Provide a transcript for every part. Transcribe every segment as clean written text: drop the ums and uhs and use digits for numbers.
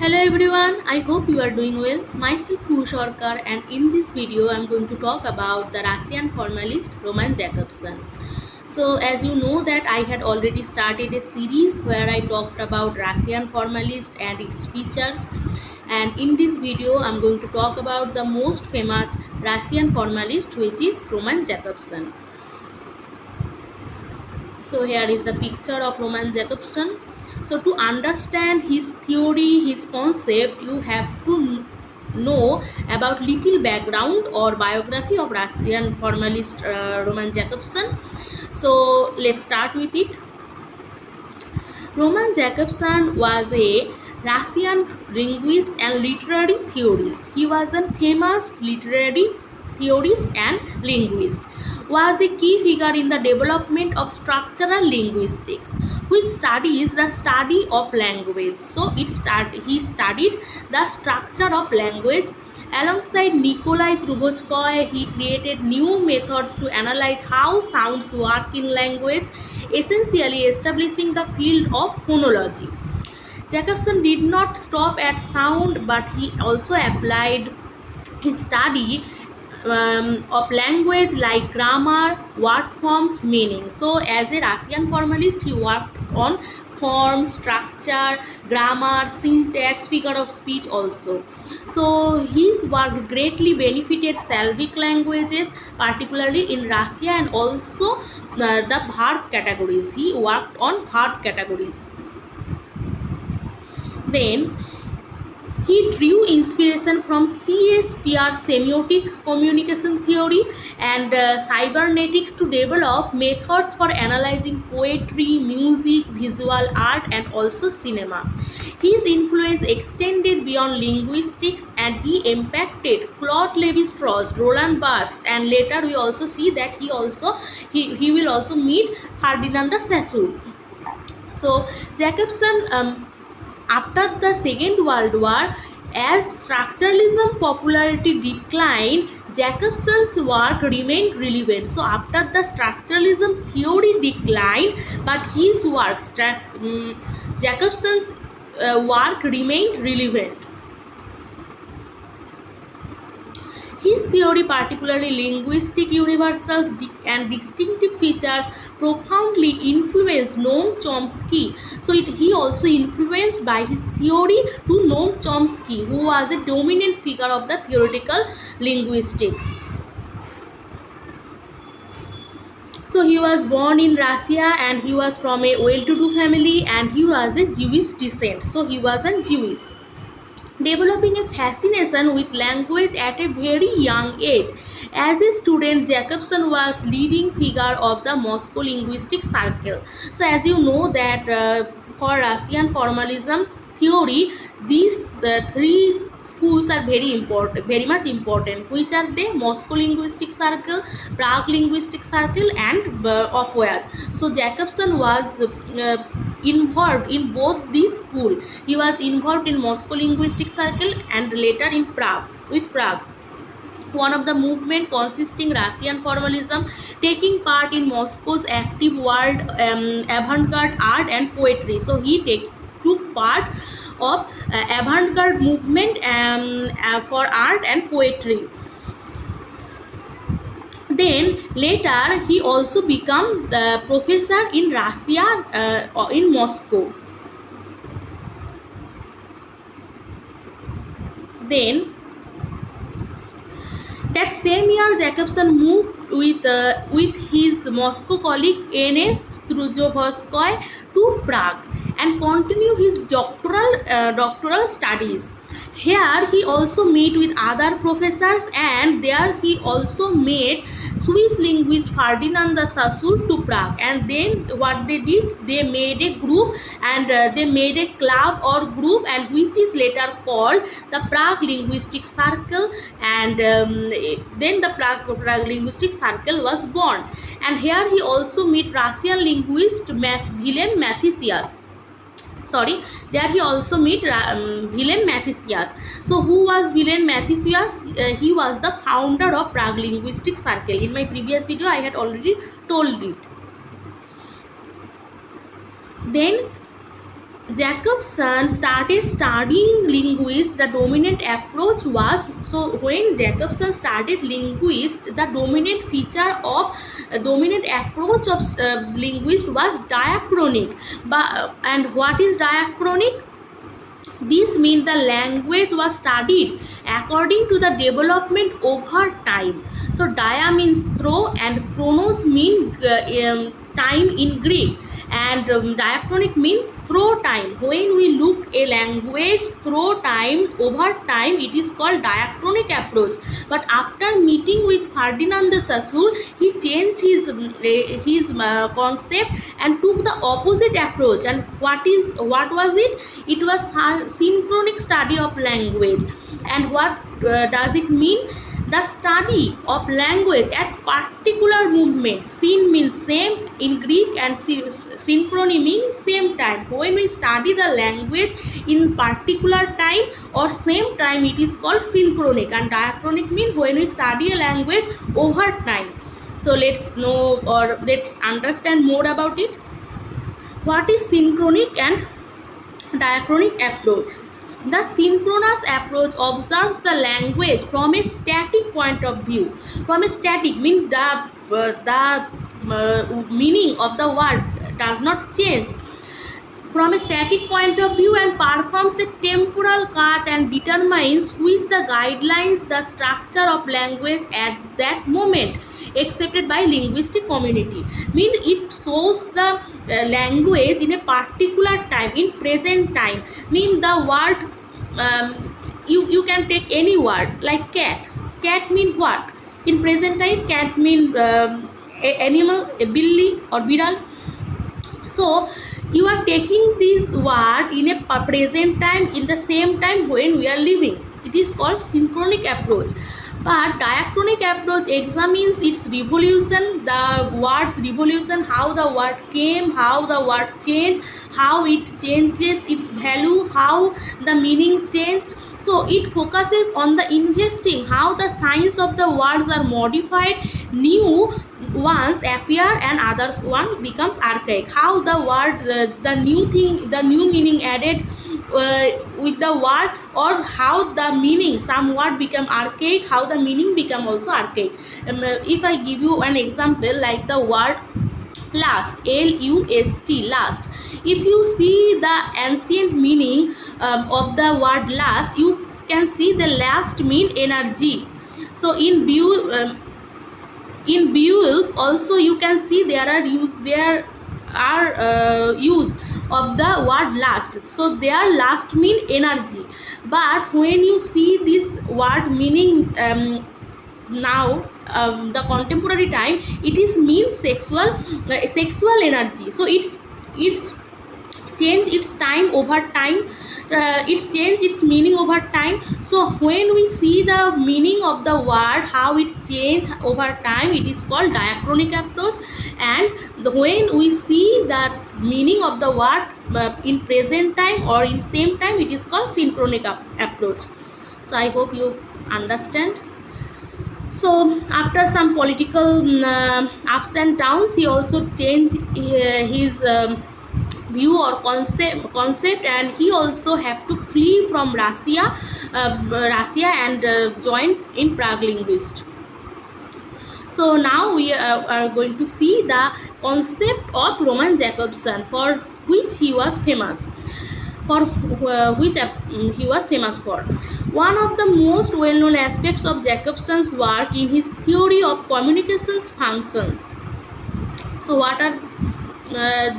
Hello everyone, I hope you are doing well. Myself Kuhu Sarkar, and in this video I am going to talk about the Russian formalist Roman Jakobson. So as you know that I had already started a series where I talked about Russian formalist and its features, and in this video I am going to talk about the most famous Russian formalist, which is Roman Jakobson. So here is the picture of Roman Jakobson. So to understand his theory, his concept, you have to know about little background or biography of Russian formalist Roman Jakobson. So let's start with it. Roman Jakobson was a Russian linguist and literary theorist. He was a famous literary theorist and linguist. Was a key figure in the development of structural linguistics, which studies the study of language. So he studied the structure of language. Alongside Nikolai Trubetskoy, he created new methods to analyze how sounds work in language, essentially establishing the field of phonology. Jakobson did not stop at sound, but he also applied his study of language like grammar, word forms, meaning. So, as a Russian formalist, he worked on form, structure, grammar, syntax, figure of speech also. So, his work greatly benefited Slavic languages, particularly in Russia, and also the verb categories. He worked on verb categories. Then he drew inspiration from C.S. Peir's semiotics, communication theory, and cybernetics to develop methods for analyzing poetry, music, visual art, and also cinema. His influence extended beyond linguistics, and he impacted Claude Lévi-Strauss, Roland Barthes, and later we also see that he will also meet Ferdinand de Saussure. So Jakobson, after the Second World War, as structuralism popularity declined, Jakobson's work remained relevant. So after the structuralism theory declined, but his work, Jakobson's work remained relevant. His theory, particularly linguistic universals and distinctive features, profoundly influenced Noam Chomsky. So he also influenced by his theory to Noam Chomsky, who was a dominant figure of the theoretical linguistics. So he was born in Russia, and he was from a well-to-do family, and he was a Jewish descent. So he was a Jewish, developing a fascination with language at a very young age. As a student, Jakobson was leading figure of the Moscow linguistic circle. So as you know that for Russian formalism theory, these three schools are very much important, which are the Moscow linguistic circle, Prague linguistic circle, and Opvoyage. So Jakobson was involved in both these schools. He was involved in Moscow linguistic circle and later in Prague. One of the movement consisting Russian formalism, taking part in Moscow's active world avant-garde art and poetry. So he took part of avant-garde movement for art and poetry. Then later he also became the professor in Russia, in Moscow. Then that same year, Jakobson moved with his Moscow colleague N.S. Trubetskoy to Prague and continued his doctoral studies. Here he also met with other professors, and there he also met Swiss linguist Ferdinand de Saussure to Prague. And then what they did, they made a group, and they made a club or group, and which is later called the Prague Linguistic Circle. And then the Prague Linguistic Circle was born. And here he also met Russian linguist Willem Mathesius. There he also met Willem Mathesius. So who was Willem Mathesius? He was the founder of Prague Linguistic Circle. In my previous video I had already told it. Then Jakobson started studying linguistics. The dominant approach was, so when Jakobson started linguistics, the dominant feature of dominant approach of linguistics was diachronic. And what is diachronic? This means the language was studied according to the development over time. So dia means throw and chronos mean time in Greek, and diachronic means through time. When we look a language through time, over time, it is called diachronic approach. But after meeting with Ferdinand de Saussure, he changed his concept and took the opposite approach. And what was it? It was synchronic study of language. And what does it mean? The study of language at particular movement. Syn means same in Greek, and synchrony means same time. When we study the language in particular time or same time, it is called synchronic. And diachronic means when we study a language over time. So let's know, or let's understand more about it. What is synchronic and diachronic approach? The synchronous approach observes the language from a static point of view. From a static means the meaning of the word does not change. From a static point of view, and performs a temporal cut and determines which the guidelines the structure of language at that moment accepted by linguistic community. Means it shows the language in a particular time, in present time. Mean the word, you can take any word like cat. Cat mean what? In present time, cat mean animal, a billy or biral. So you are taking this word in a present time, in the same time when we are living. It is called synchronic approach. But diachronic approach examines its revolution, the word's revolution, how the word came, how the word changed, how it changes its value, how the meaning changed. So it focuses on the investing, how the signs of the words are modified, new ones appear and other one becomes archaic. How the word, the new thing, the new meaning added with the word, or how the meaning, some word become archaic, how the meaning become also archaic. If I give you an example like the word last, L-U-S-T, last. If you see the ancient meaning of the word last, you can see the last mean energy. So in Buell also you can see there are use of the word last. So their last mean energy. But when you see this word meaning now, the contemporary time, it is mean sexual energy. So it's change its time over time, it's change its meaning over time. So when we see the meaning of the word, how it changed over time, it is called diachronic approach. And when we see the meaning of the word in present time or in same time, it is called synchronic approach. So I hope you understand. So after some political ups and downs, he also changed his view or concept, and he also have to flee from Russia and join in Prague linguist. So now we are going to see the concept of Roman Jakobson, for which he was famous. For he was famous for. One of the most well-known aspects of Jakobson's work in his theory of communications functions. So what are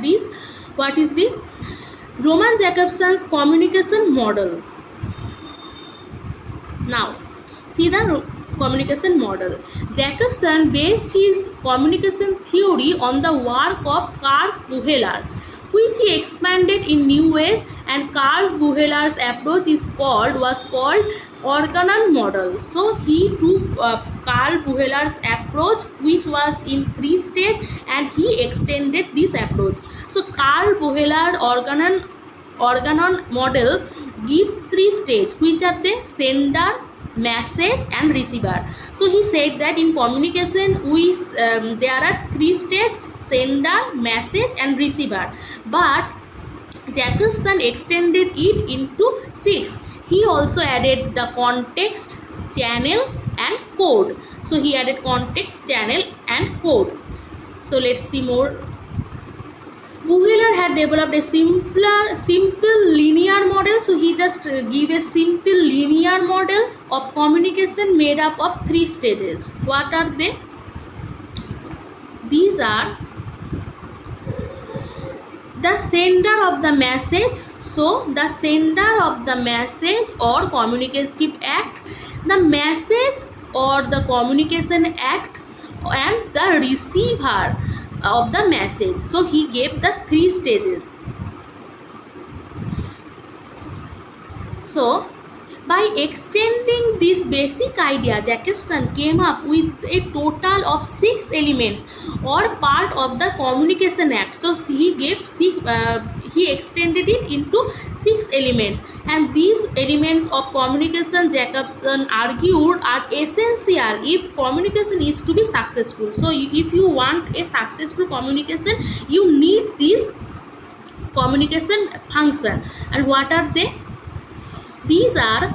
these? What is this? Roman Jakobson's communication model. Now, see the communication model. Jakobson based his communication theory on the work of Karl Buehler, which he expanded in new ways, and Karl Buehler's approach was called organon model. So he took Karl Buehler's approach, which was in 3 stages, and he extended this approach. So Karl Buehler organon model gives 3 stages, which are the sender, message and receiver. So he said that in communication there are 3 stages: sender, message and receiver. But Jakobson extended it into 6. He also added the context, channel and code. So he added context, channel and code. So let's see more. Wheeler had developed a simple linear model. So he just give a simple linear model of communication made up of 3 stages. What are they? These are the sender of the message. So the sender of the message or communicative act, the message or the communication act, and the receiver of the message. So he gave the 3 stages. So by extending this basic idea, Jakobson came up with a total of 6 elements or part of the communication act. So he extended it into 6 elements, and these elements of communication, Jakobson argued, are essential if communication is to be successful. So if you want a successful communication, you need this communication function. And what are they? These are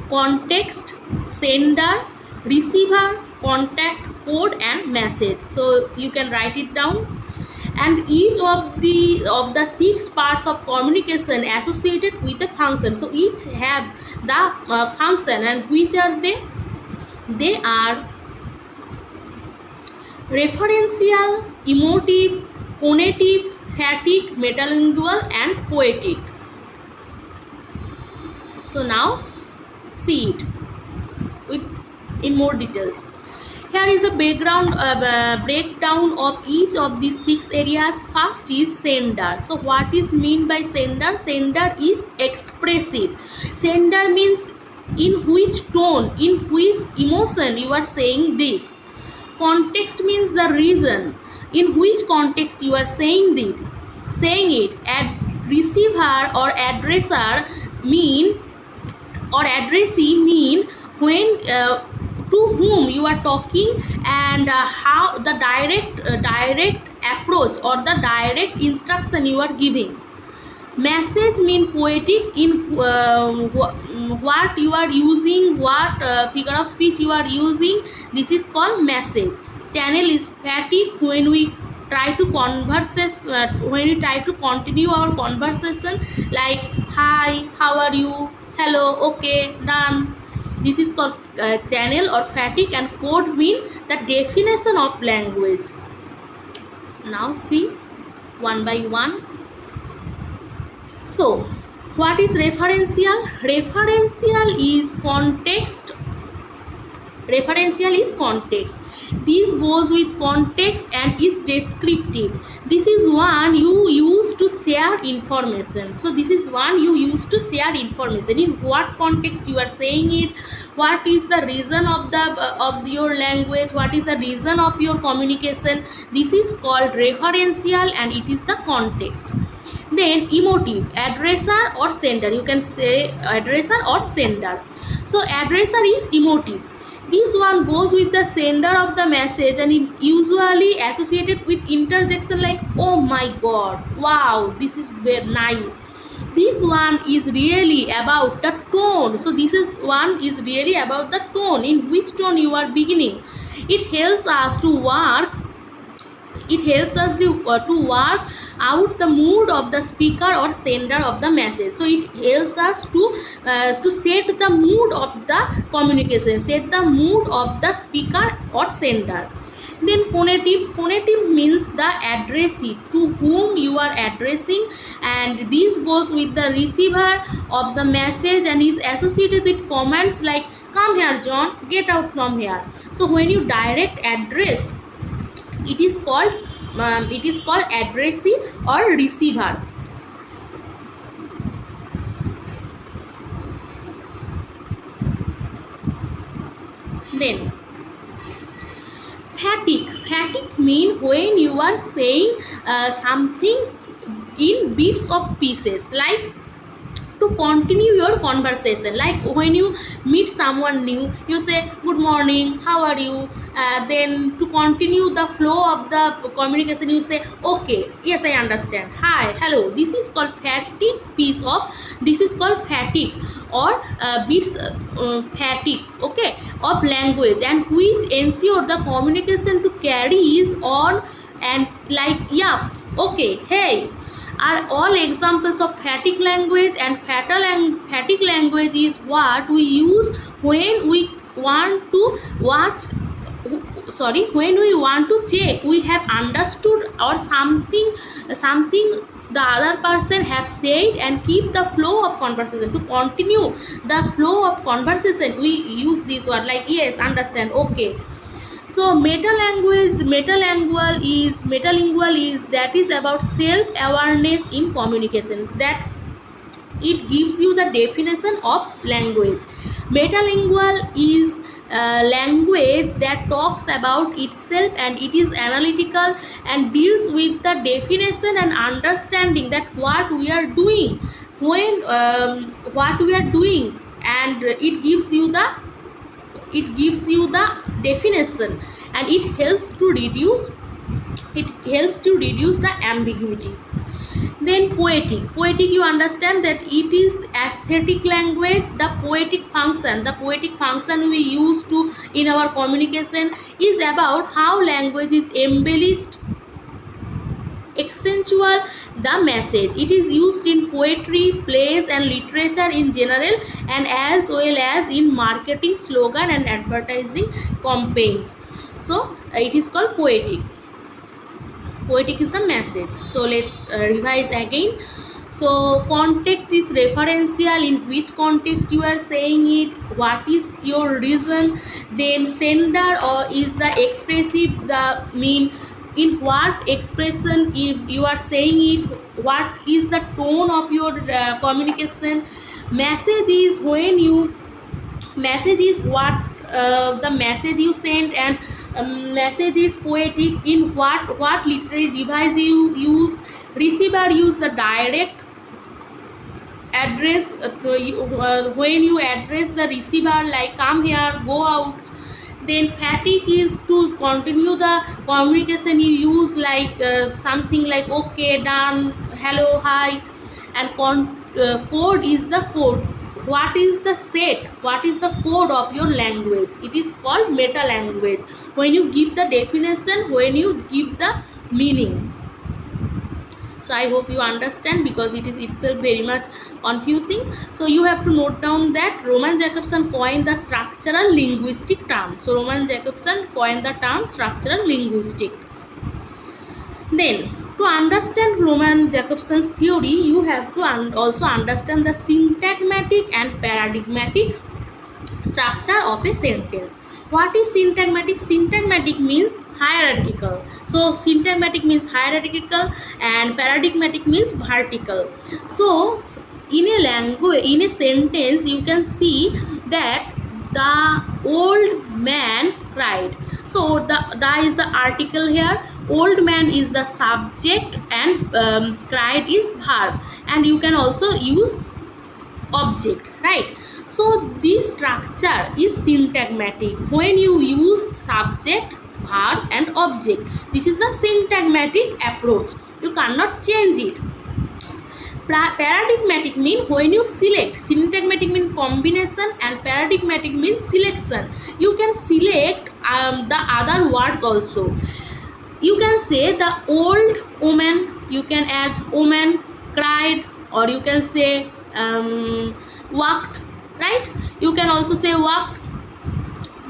context, sender, receiver, contact, code and message. So you can write it down. And each of the 6 parts of communication associated with a function. So each have the function, and which are they? They are referential, emotive, conative, phatic, metalingual and poetic. So now see it in more details. Here is the background breakdown of each of these 6 areas. First is sender. So what is mean by sender? Sender is expressive. Sender means in which tone, in which emotion you are saying this. Context means the reason, in which context you are saying it. Receiver or addresser mean, or addressee mean when to whom you are talking, and how the direct approach or the direct instruction you are giving. Message mean poetic, in what you are using, what figure of speech you are using. This is called message. Channel is phatic, when we try to continue our conversation, like hi, how are you, hello, okay, done. This is called channel or phatic. And code mean the definition of language. Now see one by one. So what is referential? Referential is context. This goes with context and is descriptive. This is one you use to share information. So this is one you use to share information. In what context you are saying it, what is the reason of your language, what is the reason of your communication. This is called referential, and it is the context. Then emotive, addresser or sender. You can say addresser or sender. So addresser is emotive. This one goes with the sender of the message, and it usually associated with interjection like, oh my god, wow, this is very nice. This one is really about the tone. So this is one is really about the tone, in which tone you are beginning. It helps us to work to work out the mood of the speaker or sender of the message. So it helps us to set the mood of the communication, set the mood of the speaker or sender. Then phonetic means the addressee, to whom you are addressing, and this goes with the receiver of the message and is associated with commands like, come here John, get out from here. So when you direct address, it is called addressee or receiver. Then phatic mean when you are saying something in bits of pieces, like to continue your conversation. Like when you meet someone new, you say good morning, how are you, then to continue the flow of the communication you say okay, yes I understand, hi, hello. This is called fatigue or bits fatigue, okay, of language, and which ensure the communication to carry is on and like yeah, okay, hey, are all examples of fatigue language. And fatigue language is what we use when we want to watch, when we want to check we have understood or something the other person have said, and keep the flow of conversation. To continue the flow of conversation we use this word like yes, understand, okay. So metalingual is that is about self awareness in communication, that it gives you the definition of language. Metalingual is language that talks about itself, and it is analytical and deals with the definition and understanding that what we are doing when what we are doing, and it gives you the definition, and it helps to reduce the ambiguity. Then poetic you understand that it is aesthetic language. The poetic function we use to in our communication is about how language is embellished, accentual the message. It is used in poetry, plays and literature in general, and as well as in marketing, slogan and advertising campaigns. So it is called poetic. Poetic is the message. So let's revise again. So context is referential, in which context you are saying it, what is your reason. Then sender or is the expressive, the mean in what expression if you are saying it, what is the tone of your communication. Message is when you message is what the message you send, and message is poetic in what literary device you use. Receiver use the direct address when you address the receiver like come here, go out. Then fatigue is to continue the communication you use like something like okay, done, hello, hi. And code is the code, what is the set, what is the code of your language. It is called meta language when you give the definition, when you give the meaning. So I hope you understand, because it is itself very much confusing. So you have to note down that Roman Jakobson coined the structural linguistic term. So Roman Jakobson coined the term structural linguistic. Then to understand Roman Jakobson's theory, you have to also understand the syntagmatic and paradigmatic structure of a sentence. What is syntagmatic? Syntagmatic means hierarchical. So syntagmatic means hierarchical and paradigmatic means vertical. So in a language, in a sentence, you can see that the old man cried. So the is the article here, old man is the subject, and cried is verb, and you can also use object, right? So this structure is syntagmatic when you use subject, verb and object. This is the syntagmatic approach, you cannot change it. Paradigmatic means when you select. Syntagmatic means combination and paradigmatic means selection. You can select the other words also. You can say the old woman, you can add woman, cried, or you can say walked, right? You can also say walked.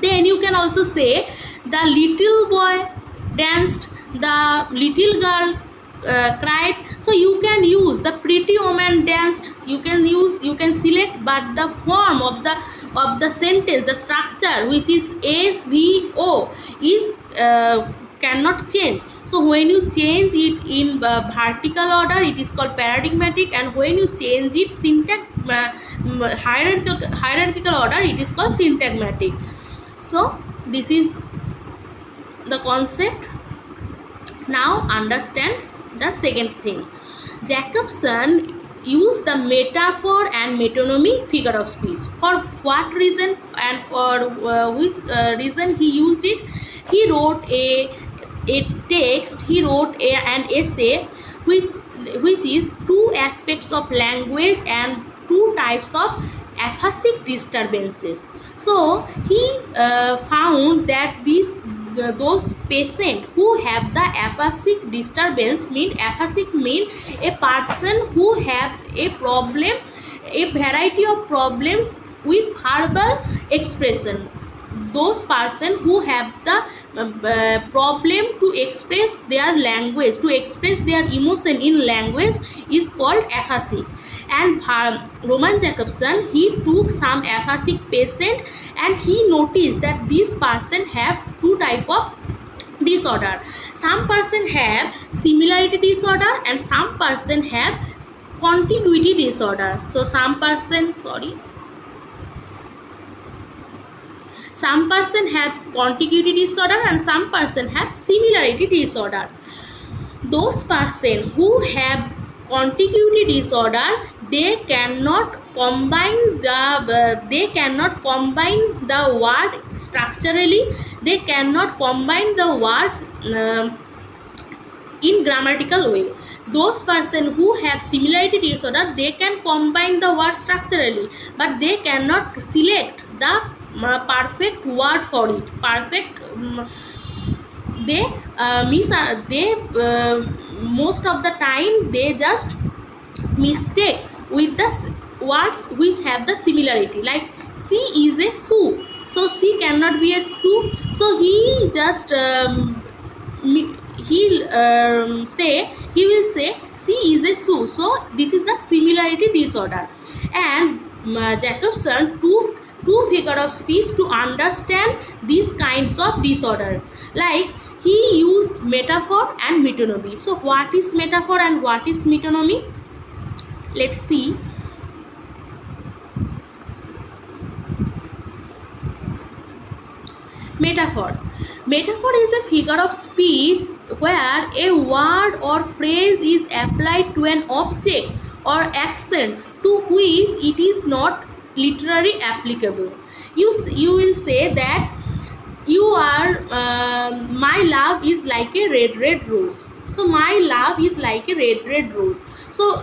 Then you can also say the little boy danced, the little girl cried. So you can use the pretty woman danced, you can select, but the form of the sentence, the structure which is SVO is cannot change. So when you change it in vertical order, it is called paradigmatic, and when you change it hierarchical order, it is called syntagmatic. So this is the concept. Now understand the second thing. Jakobson use the metaphor and metonymy figure of speech. For what reason and for which reason he used it? He wrote a text, he wrote an essay which is two aspects of language and two types of aphasic disturbances. So he found that those patients who have the aphasic disturbance mean a person who have a problem, a variety of problems with verbal expression. Those person who have the problem to express their language, to express their emotion in language is called aphasic. And Roman Jakobson, he took some aphasic patient and he noticed that this person have two type of disorder. Some person have similarity disorder and some person have contiguity disorder. So some person have contiguity disorder and some person have similarity disorder. Those person who have contiguity disorder, they cannot combine the word structurally, they cannot combine the word in grammatical way. Those person who have similarity disorder, they can combine the word structurally, but they cannot select the perfect word for it. They most of the time they just mistake with the words which have the similarity, like she is a shoe, so she cannot be a shoe, so he just he will say she is a shoe. So this is the similarity disorder. And Jakobson took two figure of speech to understand these kinds of disorder. Like he used metaphor and metonymy. So what is metaphor and what is metonymy? Let's see. Metaphor. Metaphor is a figure of speech where a word or phrase is applied to an object or action to which it is not literally applicable. You will say that you are my love is like a red rose. So my love is like a red rose. So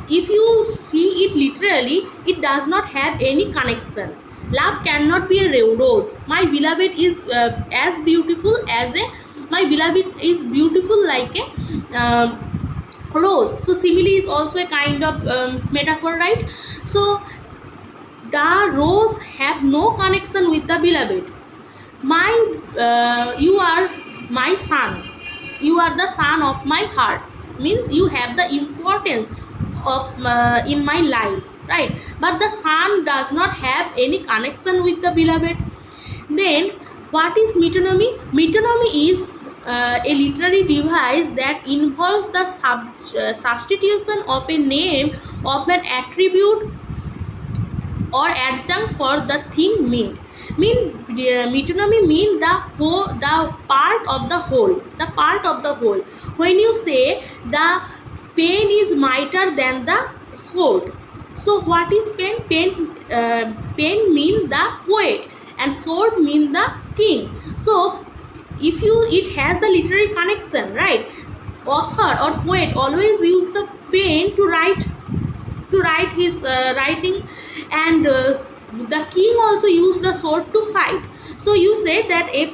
if you see it literally, it does not have any connection. Love cannot be a rose. My beloved is as beautiful as a, my beloved is beautiful like a rose. So simile is also a kind of metaphor, right? So the rose have no connection with the beloved. You are my son, you are the son of my heart, means you have the importance of in my life, right? But the son does not have any connection with the beloved. Then what is metonymy? Metonymy is a literary device that involves the substitution of a name of an attribute or adjunct for the thing meant. Metonymy mean the part of the whole. When you say the pen is mightier than the sword, so what is pen? Pen mean the poet and sword mean the king. So if it has the literary connection, right? Author or poet always use the pen to write his writing, and the king also used the sword to fight. So you say that a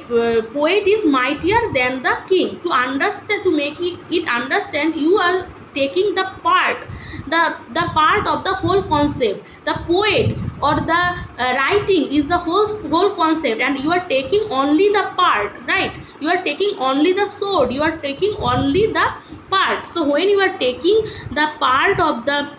poet is mightier than the king. To make it understand, you are taking the part of the whole concept. The poet or the writing is the whole concept, and you are taking only the part, right? You are taking only the sword, you are taking only the part. So when you are taking the part of the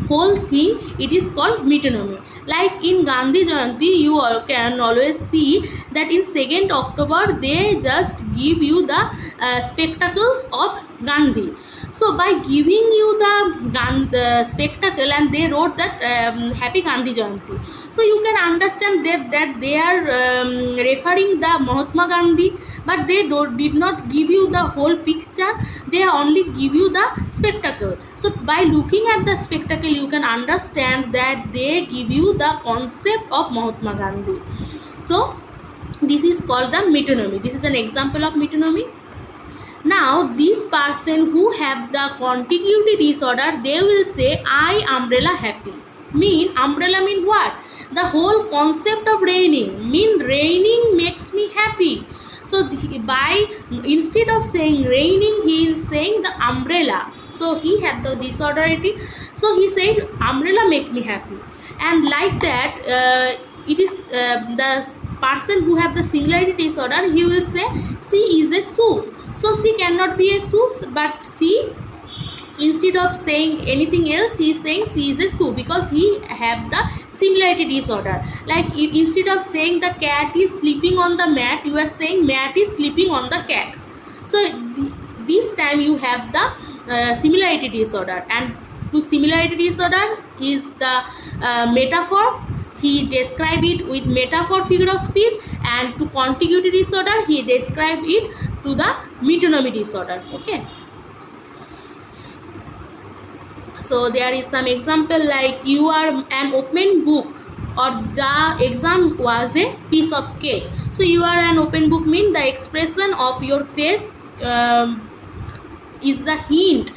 whole thing, it is called metonymy. Like in Gandhi Jayanti, you can always see that in 2nd October they just give you the spectacles of Gandhi. So by giving you the spectacle, and they wrote that Happy Gandhi Jayanti. So you can understand that they are referring the Mahatma Gandhi, but they did not give you the whole picture. They only give you the spectacle. So by looking at the spectacle, you can understand that they give you the concept of Mahatma Gandhi. So this is called the metonymy. This is an example of metonymy. Now this person who have the contiguity disorder, they will say I umbrella happy. Umbrella mean what? The whole concept of raining, raining makes me happy. So by instead of saying raining, he is saying the umbrella. So he have the disorderity. So he said umbrella make me happy, and like that it is the person who have the similarity disorder, he will say she is a shoe. So she cannot be a shoe, but she, instead of saying anything else, he is saying she is a shoe because he have the similarity disorder. Like if, instead of saying the cat is sleeping on the mat, you are saying mat is sleeping on the cat. So this time you have the similarity disorder, and to similarity disorder is the metaphor. He describe it with metaphor, figure of speech, and to contiguity disorder he describe it to the metonymy disorder. Okay, so there is some example like you are an open book, or the exam was a piece of cake. So you are an open book mean the expression of your face is the hint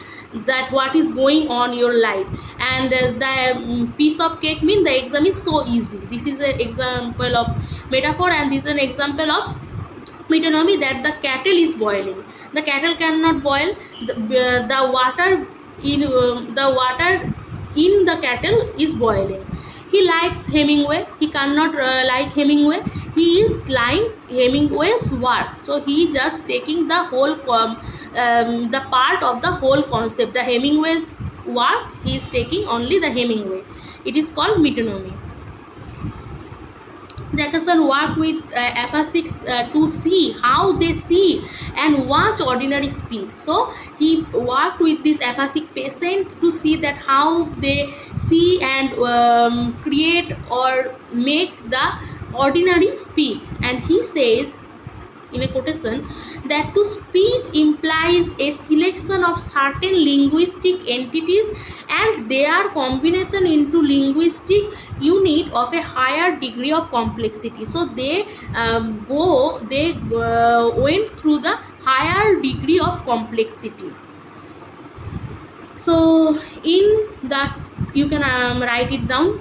that what is going on your life, and the piece of cake mean the exam is so easy. This is an example of metaphor, and this is an example of metonymy, that the kettle is boiling. The kettle cannot boil. The water in the kettle is boiling. He likes Hemingway. He cannot like Hemingway. He is lying Hemingway's work. So he just taking the whole the part of the whole concept. The Hemingway's work, he is taking only the Hemingway. It is called metonymy. Jakobson worked with aphasics to see how they see and watch ordinary speech. So he worked with this aphasic patient to see that how they see and create or make the ordinary speech. And he says in a quotation that to speech implies a selection of certain linguistic entities and their combination into linguistic unit of a higher degree of complexity. So they went through the higher degree of complexity. So in that you can write it down.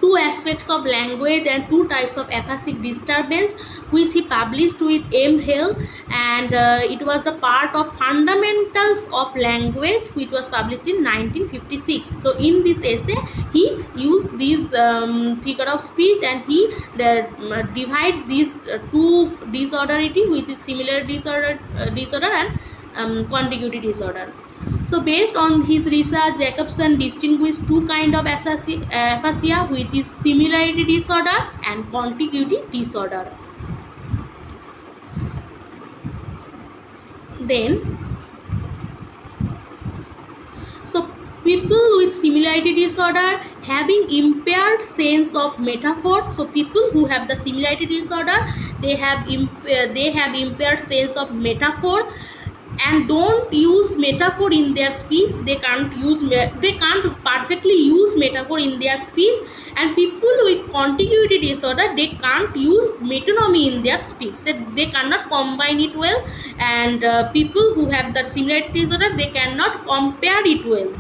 Two aspects of language and two types of aphasic disturbance, which he published with M. Hale, and it was the part of Fundamentals of Language, which was published in 1956. So in this essay he used this figure of speech, and he divide these two disorderity, which is similar disorder and contiguity disorder. So based on his research, Jakobson distinguished two kinds of aphasia, which is similarity disorder and contiguity disorder. Then, so people with similarity disorder having impaired sense of metaphor. So people who have the similarity disorder, they have impaired sense of metaphor and don't use metaphor in their speech. They can't perfectly use metaphor in their speech. And people with contiguity disorder, they can't use metonymy in their speech. They cannot combine it well, and people who have the similarity disorder, they cannot compare it well.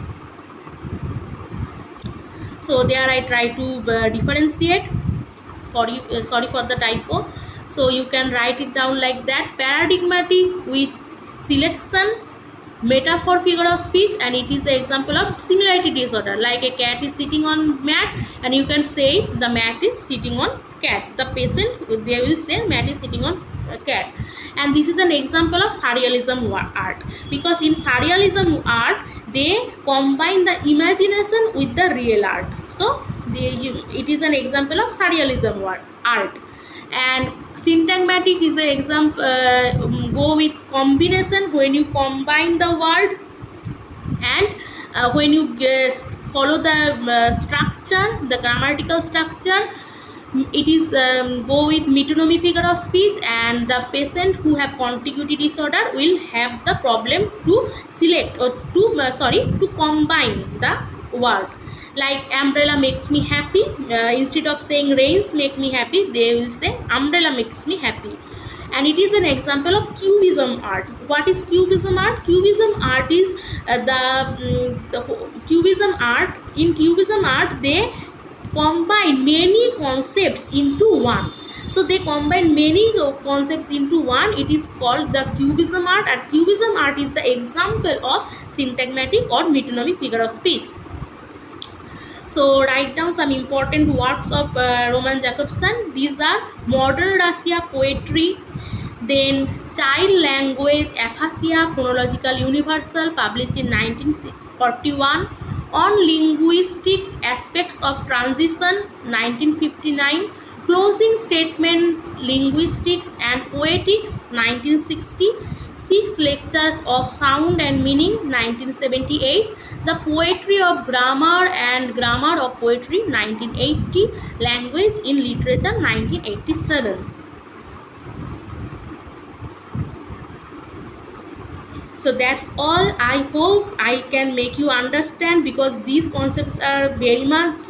So there I try to differentiate. Sorry for the typo. So you can write it down like that: paradigmatic with selection, metaphor, figure of speech, and it is the example of similarity disorder. Like a cat is sitting on mat, and you can say the mat is sitting on cat. The patient, they will say mat is sitting on cat. And this is an example of surrealism art, because in surrealism art they combine the imagination with the real art. So it is an example of surrealism art. And syntagmatic is an example, go with combination, when you combine the word And when you follow the structure, the grammatical structure, it is go with metonymy figure of speech, and the patient who have contiguity disorder will have the problem to select or to to combine the word. Like umbrella makes me happy, instead of saying rains make me happy, they will say umbrella makes me happy. And it is an example of cubism art. What is cubism art? Cubism art is cubism art. In cubism art, they combine many concepts into one. So they combine many concepts into one. It is called the cubism art, and cubism art is the example of syntagmatic or metonymy figure of speech. So write down some important works of Roman Jakobson. These are Modern Russia Poetry, then Child Language Aphasia Phonological Universal, published in 1941, On Linguistic Aspects of Transition, 1959, Closing Statement Linguistics and Poetics, 1960, Six Lectures of Sound and Meaning, 1978, The Poetry of Grammar and Grammar of Poetry, 1980, Language in Literature, 1987. So that's all. I hope I can make you understand, because these concepts are very much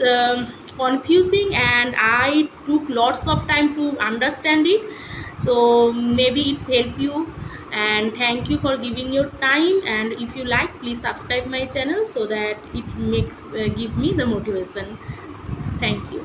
confusing and I took lots of time to understand it. So maybe it's helped you, and thank you for giving your time. And if you like, please subscribe my channel so that it makes give me the motivation. Thank you.